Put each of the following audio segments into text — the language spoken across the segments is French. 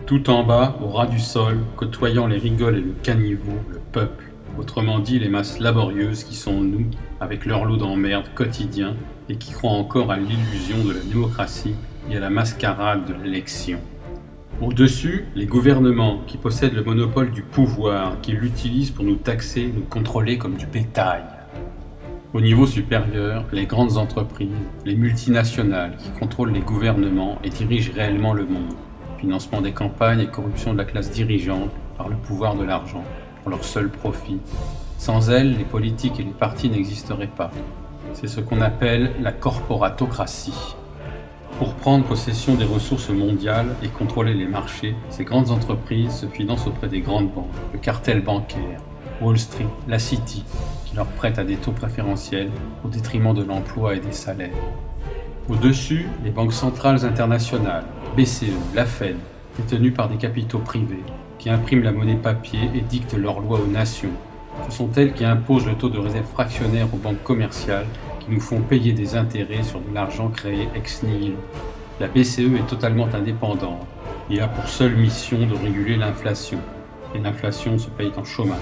Tout en bas, au ras du sol, côtoyant les rigoles et le caniveau, le peuple, autrement dit les masses laborieuses qui sont nous, avec leur lot d'emmerdes quotidiens et qui croient encore à l'illusion de la démocratie et à la mascarade de l'élection. Au-dessus, les gouvernements qui possèdent le monopole du pouvoir, qui l'utilisent pour nous taxer, nous contrôler comme du bétail. Au niveau supérieur, les grandes entreprises, les multinationales qui contrôlent les gouvernements et dirigent réellement le monde. Financement des campagnes et corruption de la classe dirigeante par le pouvoir de l'argent, pour leur seul profit. Sans elles, les politiques et les partis n'existeraient pas. C'est ce qu'on appelle la corporatocratie. Pour prendre possession des ressources mondiales et contrôler les marchés, ces grandes entreprises se financent auprès des grandes banques, le cartel bancaire, Wall Street, la City, qui leur prête à des taux préférentiels au détriment de l'emploi et des salaires. Au-dessus, les banques centrales internationales, BCE, la Fed, détenues par des capitaux privés, qui impriment la monnaie papier et dictent leurs lois aux nations. Ce sont elles qui imposent le taux de réserve fractionnaire aux banques commerciales qui nous font payer des intérêts sur de l'argent créé ex nihilo. La BCE est totalement indépendante et a pour seule mission de réguler l'inflation. Et l'inflation se paye en chômage.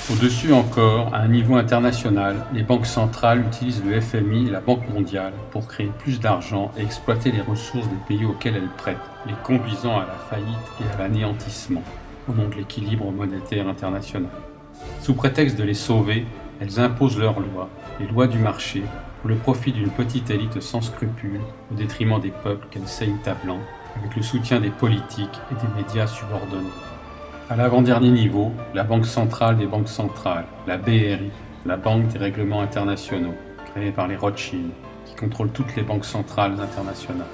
Au-dessus encore, à un niveau international, les banques centrales utilisent le FMI et la Banque mondiale pour créer plus d'argent et exploiter les ressources des pays auxquels elles prêtent, les conduisant à la faillite et à l'anéantissement, au nom de l'équilibre monétaire international. Sous prétexte de les sauver, elles imposent leurs lois, les lois du marché, pour le profit d'une petite élite sans scrupules, au détriment des peuples qu'elles saignent à blanc, avec le soutien des politiques et des médias subordonnés. À l'avant-dernier niveau, la Banque centrale des banques centrales, la BRI, la Banque des règlements internationaux, créée par les Rothschild, qui contrôle toutes les banques centrales internationales.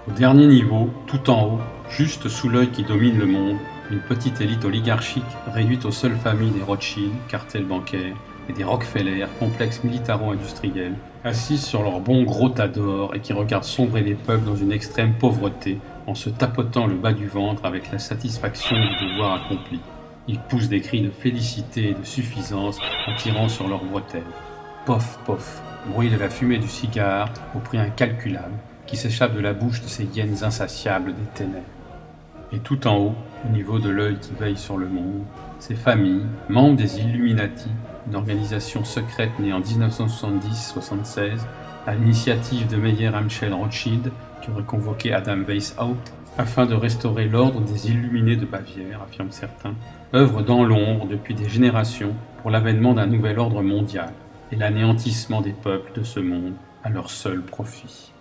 Au dernier niveau, tout en haut, juste sous l'œil qui domine le monde, une petite élite oligarchique réduite aux seules familles des Rothschild, cartel bancaire, et des Rockefeller, complexe militaro-industriel, assises sur leur bon gros tas d'or et qui regardent sombrer les peuples dans une extrême pauvreté en se tapotant le bas du ventre avec la satisfaction du devoir accompli. Ils poussent des cris de félicité et de suffisance en tirant sur leurs bretelles. Pof, pof, bruit de la fumée du cigare au prix incalculable qui s'échappe de la bouche de ces hyènes insatiables des ténèbres. Et tout en haut, au niveau de l'œil qui veille sur le monde, ces familles, membres des Illuminati, une organisation secrète née en 1970-76, à l'initiative de Meyer Amschel Rothschild, qui aurait convoqué Adam Weishaupt, afin de restaurer l'ordre des Illuminés de Bavière, affirment certains, œuvrent dans l'ombre depuis des générations pour l'avènement d'un nouvel ordre mondial et l'anéantissement des peuples de ce monde à leur seul profit.